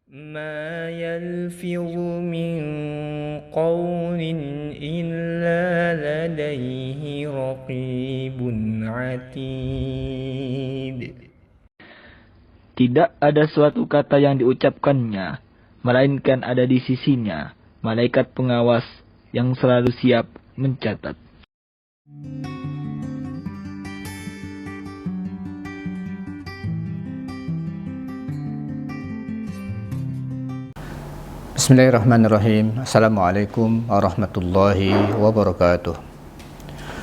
ما يلفظ من قول إلا لديه رقيب عتيد. Tidak ada suatu kata yang diucapkannya, melainkan ada di sisinya malaikat pengawas yang selalu siap mencatat. Bismillahirrahmanirrahim. Assalamualaikum warahmatullahi wabarakatuh.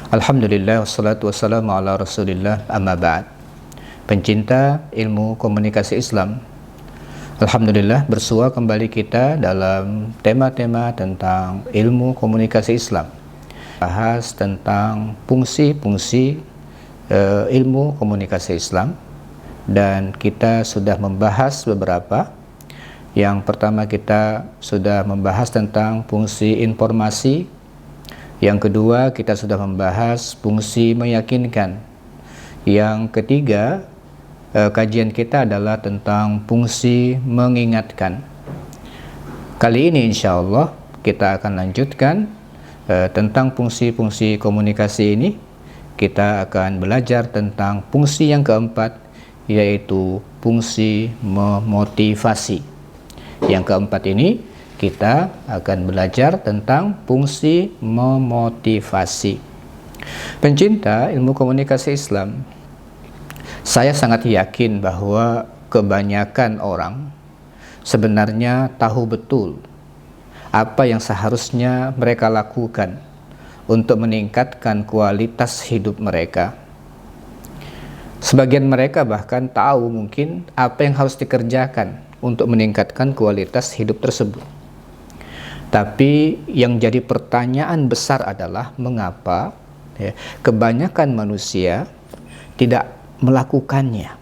Alhamdulillah wassalatu wassalamu ala rasulillah, amma ba'd. Pencinta ilmu komunikasi Islam, alhamdulillah bersua kembali kita dalam tema-tema tentang ilmu komunikasi Islam. Bahas tentang fungsi-fungsi ilmu komunikasi Islam, dan kita sudah membahas beberapa. Yang pertama, kita sudah membahas tentang fungsi informasi. Yang kedua, kita sudah membahas fungsi meyakinkan. Yang ketiga, kajian kita adalah tentang fungsi mengingatkan. Kali ini insya Allah kita akan lanjutkan tentang fungsi-fungsi komunikasi ini. Kita akan belajar tentang fungsi yang keempat, yaitu fungsi memotivasi. Yang keempat ini kita akan belajar tentang fungsi memotivasi. Pencinta ilmu komunikasi Islam, saya sangat yakin bahwa kebanyakan orang sebenarnya tahu betul apa yang seharusnya mereka lakukan untuk meningkatkan kualitas hidup mereka. Sebagian mereka bahkan tahu mungkin apa yang harus dikerjakan untuk meningkatkan kualitas hidup tersebut. Tapi yang jadi pertanyaan besar adalah mengapa kebanyakan manusia tidak melakukannya.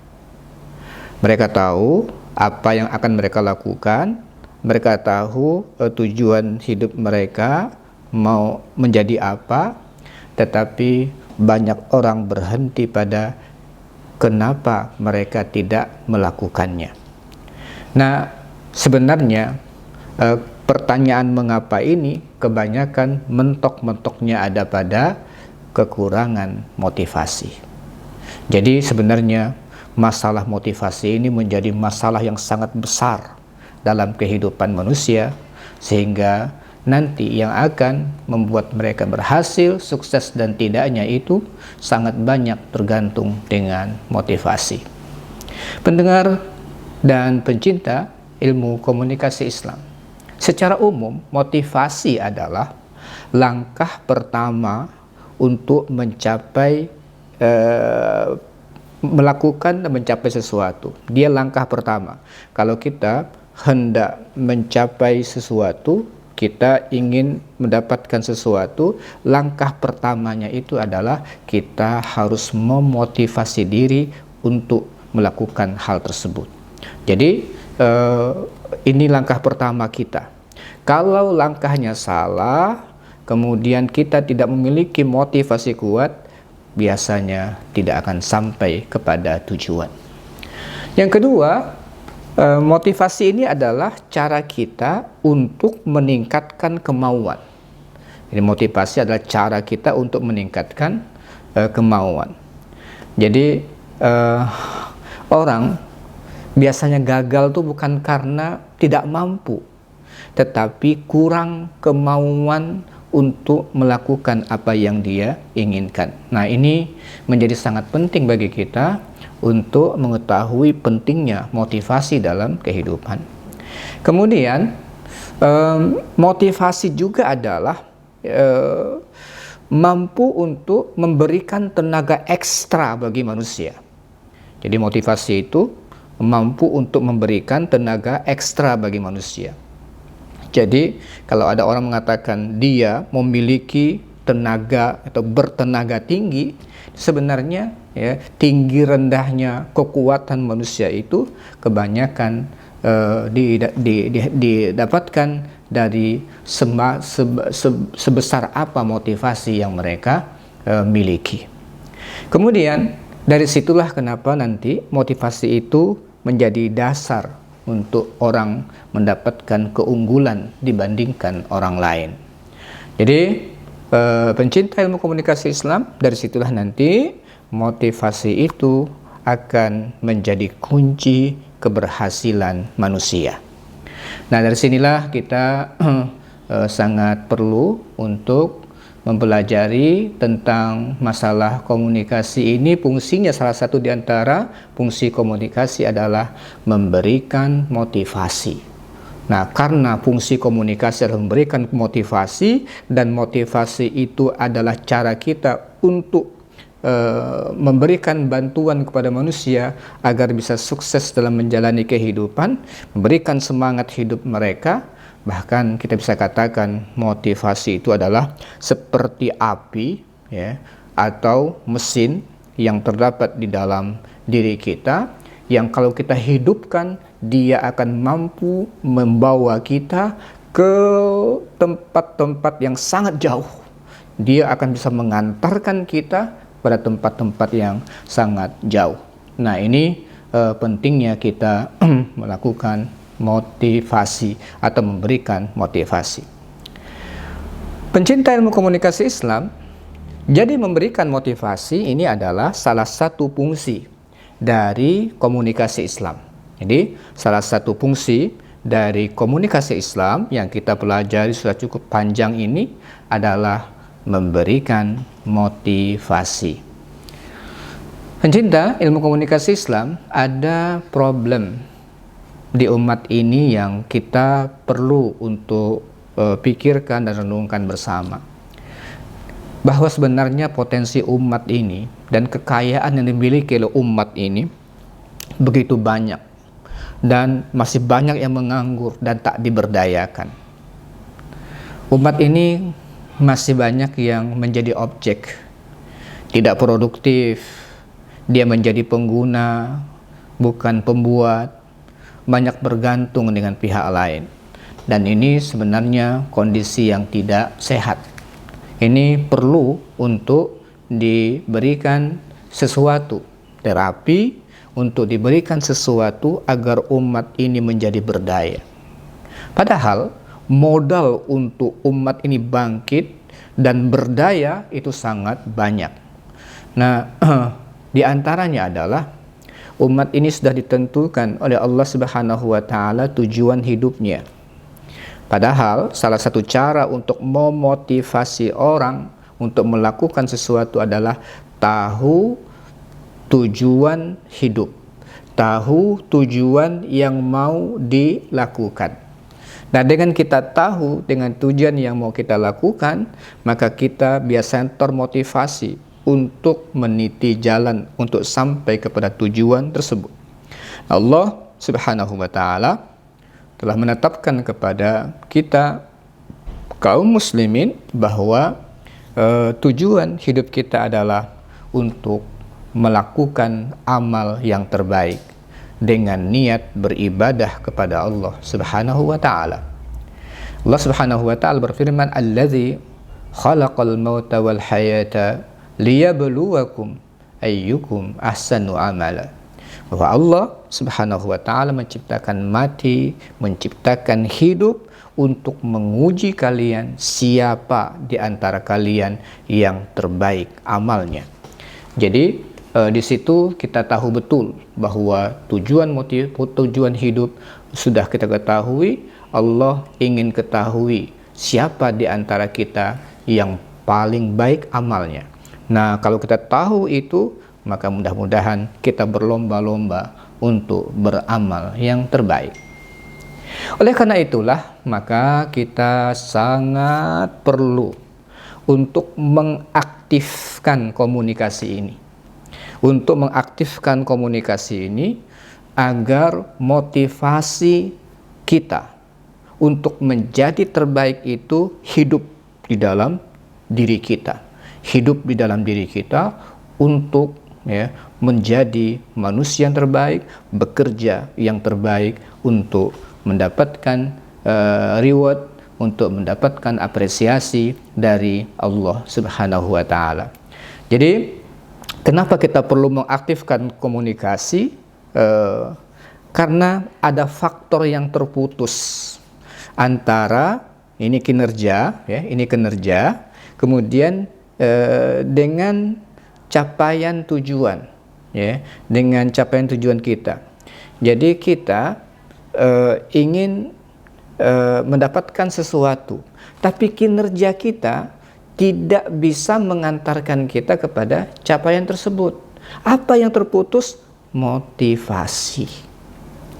Mereka tahu apa yang akan mereka lakukan, mereka tahu tujuan hidup mereka mau menjadi apa, tetapi banyak orang berhenti pada kenapa mereka tidak melakukannya. Nah, sebenarnya pertanyaan mengapa ini kebanyakan mentok-mentoknya ada pada kekurangan motivasi. Jadi sebenarnya masalah motivasi ini menjadi masalah yang sangat besar dalam kehidupan manusia, sehingga nanti yang akan membuat mereka berhasil, sukses dan tidaknya itu sangat banyak tergantung dengan motivasi. Pendengar dan pencinta ilmu komunikasi Islam, secara umum motivasi adalah langkah pertama untuk melakukan dan mencapai sesuatu. Dia langkah pertama. Kalau kita hendak mencapai sesuatu, kita ingin mendapatkan sesuatu, langkah pertamanya itu adalah kita harus memotivasi diri untuk melakukan hal tersebut. Jadi ini langkah pertama kita. Kalau langkahnya salah, kemudian kita tidak memiliki motivasi kuat, biasanya tidak akan sampai kepada tujuan. Yang kedua, motivasi ini adalah cara kita untuk meningkatkan kemauan. Jadi motivasi adalah cara kita untuk meningkatkan kemauan. Jadi orang biasanya gagal tuh bukan karena tidak mampu, tetapi kurang kemauan untuk melakukan apa yang dia inginkan. Nah, ini menjadi sangat penting bagi kita untuk mengetahui pentingnya motivasi dalam kehidupan. Kemudian, motivasi juga adalah mampu untuk memberikan tenaga ekstra bagi manusia. Jadi motivasi itu mampu untuk memberikan tenaga ekstra bagi manusia. Jadi kalau ada orang mengatakan dia memiliki tenaga atau bertenaga tinggi, sebenarnya tinggi rendahnya kekuatan manusia itu kebanyakan didapatkan dari sebesar apa motivasi yang mereka miliki. Kemudian dari situlah kenapa nanti motivasi itu menjadi dasar untuk orang mendapatkan keunggulan dibandingkan orang lain. Jadi pencinta ilmu komunikasi Islam, dari situlah nanti motivasi itu akan menjadi kunci keberhasilan manusia. Nah, dari sinilah kita sangat perlu untuk mempelajari tentang masalah komunikasi ini. Fungsinya, salah satu di antara fungsi komunikasi adalah memberikan motivasi. Nah, karena fungsi komunikasi adalah memberikan motivasi, dan motivasi itu adalah cara kita untuk memberikan bantuan kepada manusia agar bisa sukses dalam menjalani kehidupan, memberikan semangat hidup mereka. Bahkan kita bisa katakan motivasi itu adalah seperti api, ya, atau mesin yang terdapat di dalam diri kita, yang kalau kita hidupkan, dia akan mampu membawa kita ke tempat-tempat yang sangat jauh. Dia akan bisa mengantarkan kita pada tempat-tempat yang sangat jauh. Nah, ini pentingnya kita melakukan motivasi atau memberikan motivasi. Pencinta ilmu komunikasi Islam, jadi memberikan motivasi ini adalah salah satu fungsi dari komunikasi Islam. Jadi salah satu fungsi dari komunikasi Islam yang kita pelajari sudah cukup panjang ini adalah memberikan motivasi. Pencinta ilmu komunikasi Islam, ada problem di umat ini yang kita perlu untuk pikirkan dan renungkan bersama, bahwa sebenarnya potensi umat ini dan kekayaan yang dimiliki oleh umat ini begitu banyak, dan masih banyak yang menganggur dan tak diberdayakan. Umat ini masih banyak yang menjadi objek, tidak produktif, dia menjadi pengguna bukan pembuat, banyak bergantung dengan pihak lain, dan ini sebenarnya kondisi yang tidak sehat. Ini perlu untuk diberikan sesuatu, terapi, untuk diberikan sesuatu agar umat ini menjadi berdaya. Padahal modal untuk umat ini bangkit dan berdaya itu sangat banyak. Nah, di antaranya adalah umat ini sudah ditentukan oleh Allah Subhanahu wa Ta'ala tujuan hidupnya. Padahal salah satu cara untuk memotivasi orang untuk melakukan sesuatu adalah tahu tujuan hidup, tahu tujuan yang mau dilakukan. Nah, dengan kita tahu dengan tujuan yang mau kita lakukan, maka kita biasanya termotivasi untuk meniti jalan untuk sampai kepada tujuan tersebut. Allah Subhanahu wa Ta'ala telah menetapkan kepada kita kaum muslimin bahwa tujuan hidup kita adalah untuk melakukan amal yang terbaik dengan niat beribadah kepada Allah Subhanahu wa Ta'ala. Allah Subhanahu wa Ta'ala berfirman, "Allazi khalaqal mauta wal hayata liyabluwakum ayyukum ahsanu amala." Bahwa Allah Subhanahu wa Ta'ala menciptakan mati, menciptakan hidup untuk menguji kalian siapa di antara kalian yang terbaik amalnya. Jadi di situ kita tahu betul bahwa tujuan hidup sudah kita ketahui. Allah ingin ketahui siapa di antara kita yang paling baik amalnya. Nah, kalau kita tahu itu, maka mudah-mudahan kita berlomba-lomba untuk beramal yang terbaik. Oleh karena itulah, maka kita sangat perlu untuk mengaktifkan komunikasi ini. Untuk mengaktifkan komunikasi ini agar motivasi kita untuk menjadi terbaik itu hidup di dalam diri kita. Hidup di dalam diri kita untuk menjadi manusia yang terbaik, bekerja yang terbaik untuk mendapatkan reward, untuk mendapatkan apresiasi dari Allah Subhanahu wa Ta'ala. Jadi kenapa kita perlu mengaktifkan komunikasi? Karena ada faktor yang terputus antara ini kinerja, ya, ini kinerja, kemudian dengan capaian tujuan, ya, dengan capaian tujuan kita. Jadi kita ingin mendapatkan sesuatu, tapi kinerja kita tidak bisa mengantarkan kita kepada capaian tersebut. Apa yang terputus? Motivasi,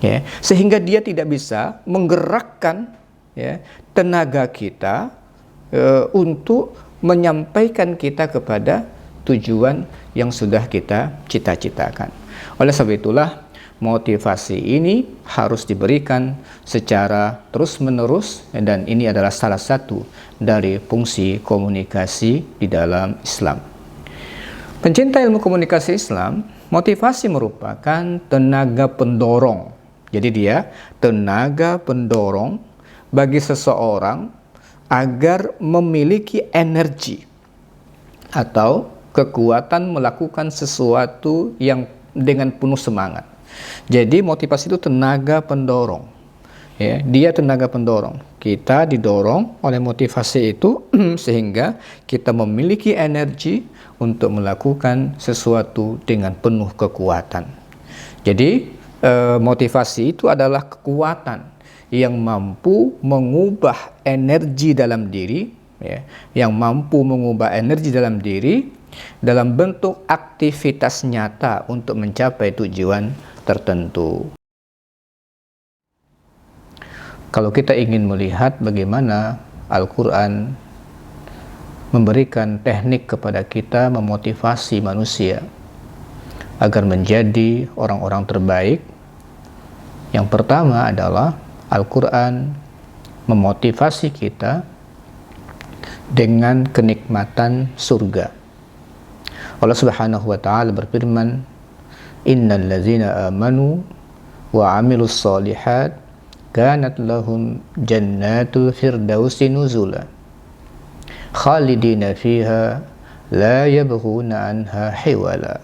ya, sehingga dia tidak bisa menggerakkan, ya, tenaga kita untuk menyampaikan kita kepada tujuan yang sudah kita cita-citakan. Oleh sebab itulah motivasi ini harus diberikan secara terus-menerus, dan ini adalah salah satu dari fungsi komunikasi di dalam Islam. Pencinta ilmu komunikasi Islam, motivasi merupakan tenaga pendorong. Jadi dia tenaga pendorong bagi seseorang agar memiliki energi atau kekuatan melakukan sesuatu yang dengan penuh semangat. Jadi motivasi itu tenaga pendorong, ya, dia tenaga pendorong. Kita didorong oleh motivasi itu sehingga kita memiliki energi untuk melakukan sesuatu dengan penuh kekuatan. Jadi motivasi itu adalah kekuatan yang mampu mengubah energi dalam diri, ya, yang mampu mengubah energi dalam diri dalam bentuk aktivitas nyata untuk mencapai tujuan tertentu. Kalau kita ingin melihat bagaimana Al-Quran memberikan teknik kepada kita memotivasi manusia agar menjadi orang-orang terbaik, yang pertama adalah Al-Quran memotivasi kita dengan kenikmatan surga. Allah Subhanahu wa taala berfirman, "Innal ladzina amanu wa 'amilus shalihat kanat lahum jannatul firdausi nuzula khalidina fiha la yabghuna anha hiwala."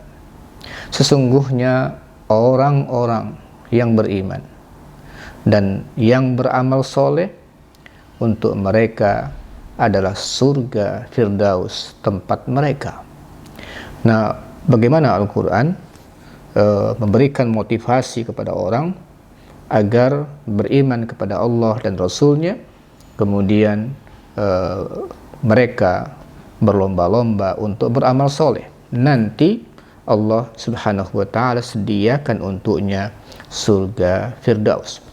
Sesungguhnya orang-orang yang beriman dan yang beramal soleh, untuk mereka adalah surga Firdaus tempat mereka. Nah, bagaimana Al-Quran memberikan motivasi kepada orang agar beriman kepada Allah dan Rasul-Nya, kemudian mereka berlomba-lomba untuk beramal soleh. Nanti Allah Subhanahu wa taala sediakan untuknya surga Firdaus.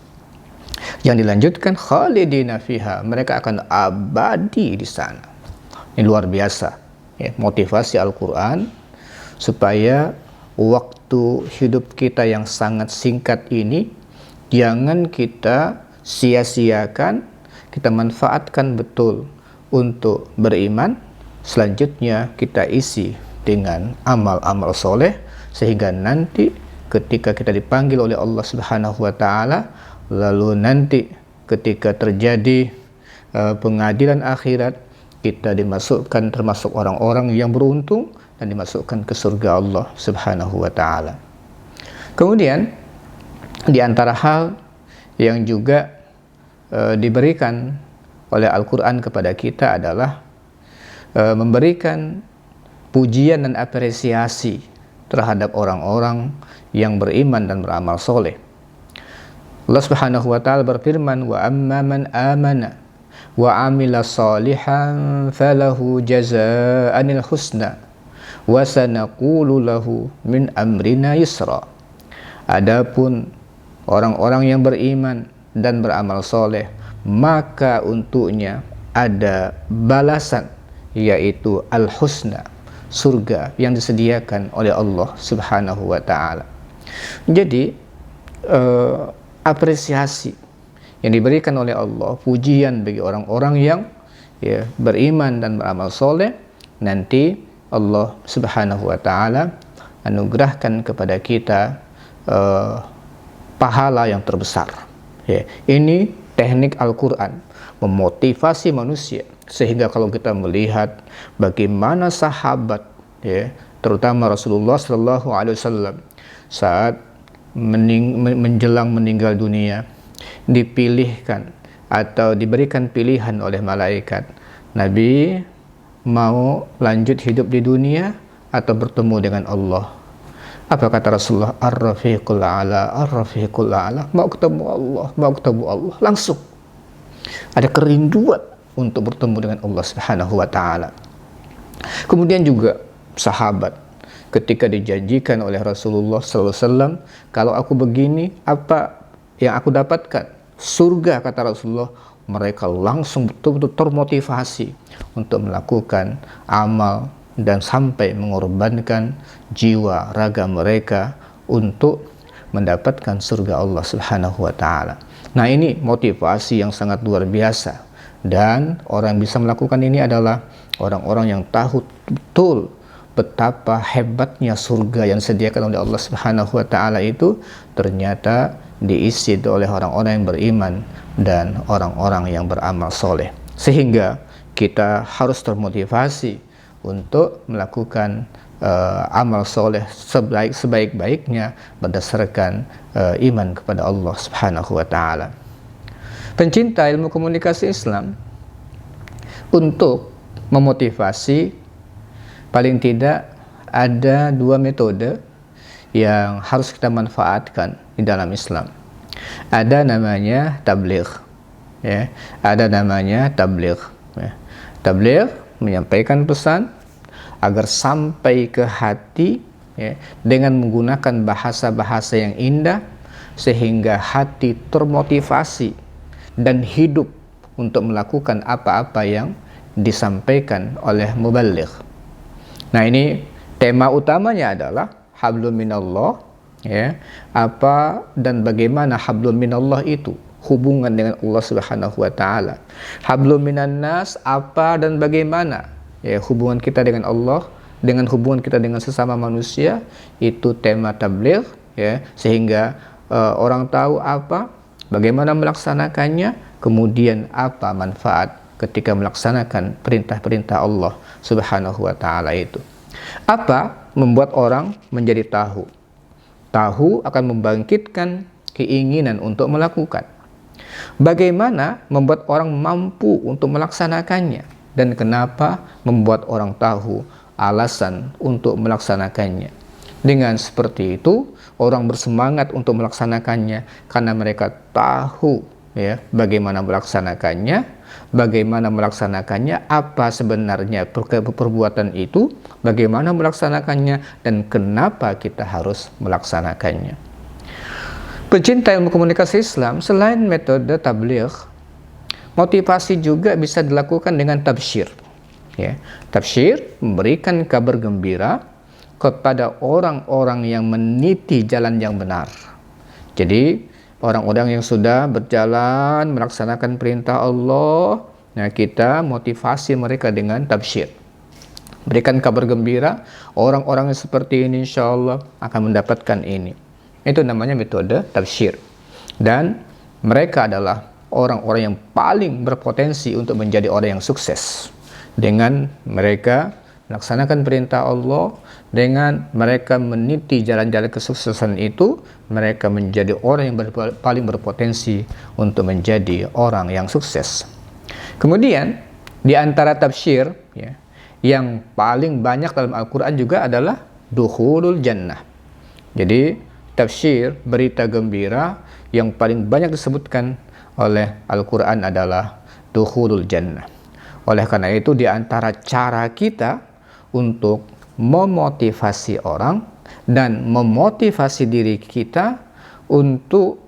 Yang dilanjutkan, khalidina fiha, mereka akan abadi di sana. Ini luar biasa, ya, motivasi Al-Quran supaya waktu hidup kita yang sangat singkat ini jangan kita sia-siakan, kita manfaatkan betul untuk beriman. Selanjutnya kita isi dengan amal-amal soleh, sehingga nanti ketika kita dipanggil oleh Allah Subhanahu wa taala, lalu nanti ketika terjadi pengadilan akhirat, kita dimasukkan termasuk orang-orang yang beruntung dan dimasukkan ke surga Allah Subhanahu wa taala. Kemudian di antara hal yang juga diberikan oleh Al-Quran kepada kita adalah memberikan pujian dan apresiasi terhadap orang-orang yang beriman dan beramal soleh. Allah Subhanahu wa taala berfirman, "Wa amma man amana wa amila salihan falahu jazaa'anil husna wa sanaqulu lahu min amrina yusra." Adapun orang-orang yang beriman dan beramal soleh, maka untuknya ada balasan, yaitu al-husna, surga yang disediakan oleh Allah Subhanahu wa taala. Jadi apresiasi yang diberikan oleh Allah, pujian bagi orang-orang yang, ya, beriman dan beramal soleh, nanti Allah Subhanahu wa taala anugerahkan kepada kita pahala yang terbesar. Ya, ini teknik Al-Quran memotivasi manusia, sehingga kalau kita melihat bagaimana sahabat, ya, terutama Rasulullah SAW saat menjelang meninggal dunia, dipilihkan atau diberikan pilihan oleh malaikat, Nabi mau lanjut hidup di dunia atau bertemu dengan Allah. Apa kata Rasulullah? Ar-rafiqul a'la, ar-rafiqul a'la. Mau ketemu Allah, mau ketemu Allah. Langsung ada kerinduan untuk bertemu dengan Allah Subhanahu wa taala. Kemudian juga sahabat ketika dijanjikan oleh Rasulullah SAW, kalau aku begini, apa yang aku dapatkan? Surga, kata Rasulullah. Mereka langsung betul-betul termotivasi untuk melakukan amal dan sampai mengorbankan jiwa raga mereka untuk mendapatkan surga Allah Subhanahu wa taala. Nah, ini motivasi yang sangat luar biasa, dan orang yang bisa melakukan ini adalah orang-orang yang tahu betul betapa hebatnya surga yang disediakan oleh Allah Subhanahu wa taala itu ternyata diisi oleh orang-orang yang beriman dan orang-orang yang beramal soleh, sehingga kita harus termotivasi untuk melakukan amal soleh sebaik-baiknya berdasarkan iman kepada Allah Subhanahu wa taala. Pencinta ilmu komunikasi Islam, untuk memotivasi, paling tidak ada 2 metode yang harus kita manfaatkan di dalam Islam. Ada namanya tabligh, ya. Ada namanya tabligh, ya. Tabligh menyampaikan pesan agar sampai ke hati, ya, dengan menggunakan bahasa-bahasa yang indah sehingga hati termotivasi dan hidup untuk melakukan apa-apa yang disampaikan oleh muballigh. Nah, ini tema utamanya adalah hablum minallah, ya. Apa dan bagaimana hablum minallah itu, hubungan dengan Allah Subhanahu wa taala. Hablum minan nas, apa dan bagaimana, ya, hubungan kita dengan Allah, dengan hubungan kita dengan sesama manusia, itu tema tabligh, ya, sehingga orang tahu apa, bagaimana melaksanakannya, kemudian apa manfaat ketika melaksanakan perintah-perintah Allah Subhanahu wa taala itu. Apa membuat orang menjadi tahu? Tahu akan membangkitkan keinginan untuk melakukan. Bagaimana membuat orang mampu untuk melaksanakannya, dan kenapa membuat orang tahu alasan untuk melaksanakannya. Dengan seperti itu, orang bersemangat untuk melaksanakannya karena mereka tahu, ya, bagaimana melaksanakannya, apa sebenarnya perbuatan itu, bagaimana melaksanakannya, dan kenapa kita harus melaksanakannya. Pencinta ilmu komunikasi Islam, selain metode tabligh, motivasi juga bisa dilakukan dengan tabsyir, ya. Tabsyir memberikan kabar gembira kepada orang-orang yang meniti jalan yang benar. Jadi orang-orang yang sudah berjalan melaksanakan perintah Allah, nah, kita motivasi mereka dengan tabsyir, berikan kabar gembira, orang-orang yang seperti ini insya Allah akan mendapatkan ini. Itu namanya metode tabsyir, dan mereka adalah orang-orang yang paling berpotensi untuk menjadi orang yang sukses. Dengan mereka melaksanakan perintah Allah, dengan mereka meniti jalan-jalan kesuksesan itu, mereka menjadi orang yang paling berpotensi untuk menjadi orang yang sukses. Kemudian di antara tabsyir, ya, yang paling banyak dalam Al-Quran juga adalah dukhulul jannah. Jadi tabsyir, berita gembira, yang paling banyak disebutkan oleh Al-Quran adalah dukhulul jannah. Oleh karena itu, di antara cara kita untuk memotivasi orang dan memotivasi diri kita untuk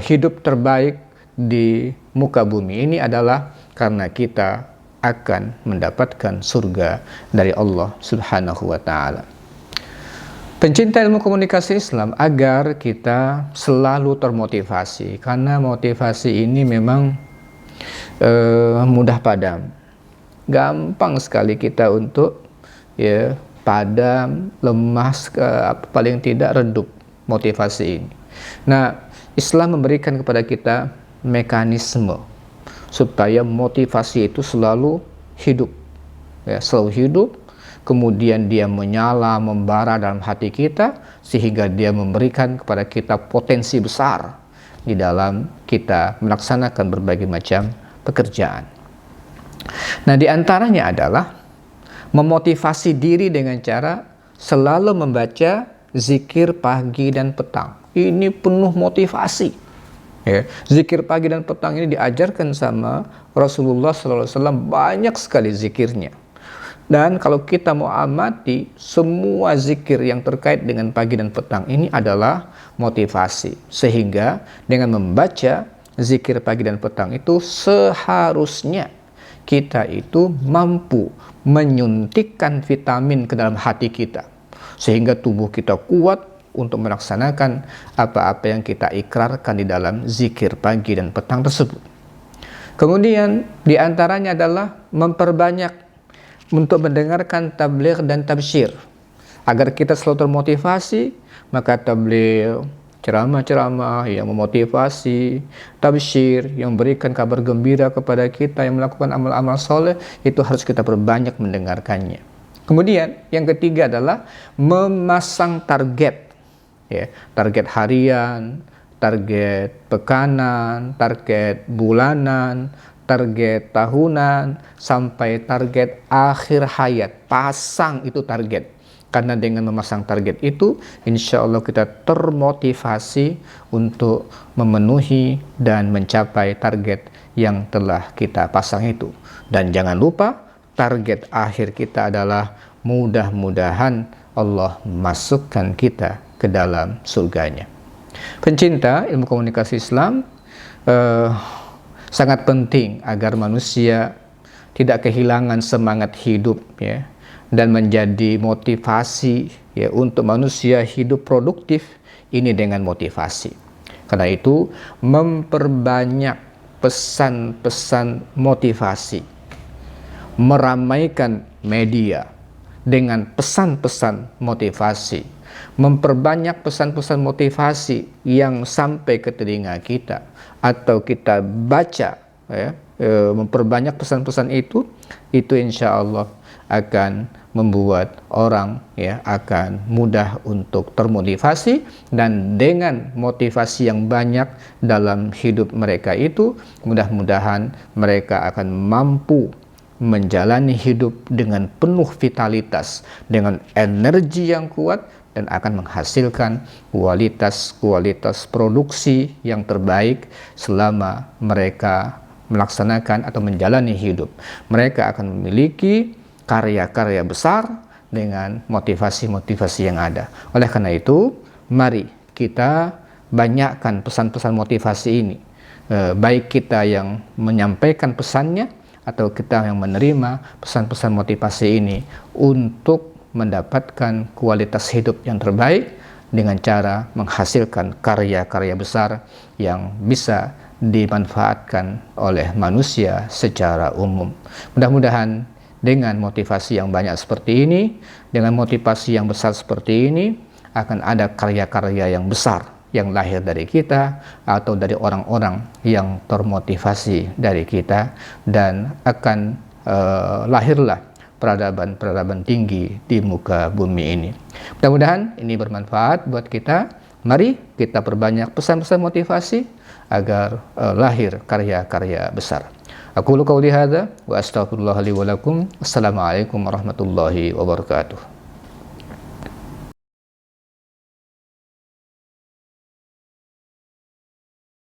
hidup terbaik di muka bumi ini adalah karena kita akan mendapatkan surga dari Allah Subhanahu wa taala. Pencinta ilmu komunikasi Islam, agar kita selalu termotivasi, karena motivasi ini memang mudah padam. Gampang sekali kita untuk, ya, padam, lemas, paling tidak redup motivasi ini. Nah, Islam memberikan kepada kita mekanisme supaya motivasi itu selalu hidup, ya, selalu hidup, kemudian dia menyala, membara dalam hati kita, sehingga dia memberikan kepada kita potensi besar di dalam kita melaksanakan berbagai macam pekerjaan. Nah, di antaranya adalah memotivasi diri dengan cara selalu membaca zikir pagi dan petang. Ini penuh motivasi. Ya, zikir pagi dan petang ini diajarkan sama Rasulullah SAW, banyak sekali zikirnya. Dan kalau kita mau amati, semua zikir yang terkait dengan pagi dan petang ini adalah motivasi. Sehingga dengan membaca zikir pagi dan petang itu seharusnya kita itu mampu menyuntikkan vitamin ke dalam hati kita, sehingga tubuh kita kuat untuk melaksanakan apa-apa yang kita ikrarkan di dalam zikir pagi dan petang tersebut. Kemudian diantaranya adalah memperbanyak untuk mendengarkan tabligh dan tabsyir, agar kita selalu termotivasi. Maka tabligh, ceramah-ceramah yang memotivasi, tabsyir yang memberikan kabar gembira kepada kita yang melakukan amal-amal soleh, itu harus kita perbanyak mendengarkannya. Kemudian yang ketiga adalah memasang target, ya, target harian, target pekanan, target bulanan, target tahunan, sampai target akhir hayat. Pasang itu target. Karena dengan memasang target itu, insya Allah kita termotivasi untuk memenuhi dan mencapai target yang telah kita pasang itu. Dan jangan lupa, target akhir kita adalah mudah-mudahan Allah masukkan kita ke dalam surganya. Pencinta ilmu komunikasi Islam, sangat penting agar manusia tidak kehilangan semangat hidup, ya, dan menjadi motivasi, ya, untuk manusia hidup produktif ini dengan motivasi. Karena itu memperbanyak pesan-pesan motivasi, meramaikan media dengan pesan-pesan motivasi, memperbanyak pesan-pesan motivasi yang sampai ke telinga kita, atau kita baca, ya, memperbanyak pesan-pesan itu insya Allah akan membuat orang, ya, akan mudah untuk termotivasi, dan dengan motivasi yang banyak dalam hidup mereka itu, mudah-mudahan mereka akan mampu menjalani hidup dengan penuh vitalitas, dengan energi yang kuat, dan akan menghasilkan kualitas produksi yang terbaik selama mereka melaksanakan atau menjalani hidup. Mereka akan memiliki karya-karya besar dengan motivasi-motivasi yang ada. Oleh karena itu, mari kita banyakkan pesan-pesan motivasi ini, baik kita yang menyampaikan pesannya atau kita yang menerima pesan-pesan motivasi ini, untuk mendapatkan kualitas hidup yang terbaik dengan cara menghasilkan karya-karya besar yang bisa dimanfaatkan oleh manusia secara umum. Mudah-mudahan dengan motivasi yang banyak seperti ini, dengan motivasi yang besar seperti ini, akan ada karya-karya yang besar yang lahir dari kita atau dari orang-orang yang termotivasi dari kita, dan akan lahirlah peradaban-peradaban tinggi di muka bumi ini. Mudah-mudahan ini bermanfaat buat kita. Mari kita perbanyak pesan-pesan motivasi agar lahir karya-karya besar. Aku qauli hadza wa astaghfirullah li wa lakum. Assalamualaikum warahmatullahi wabarakatuh.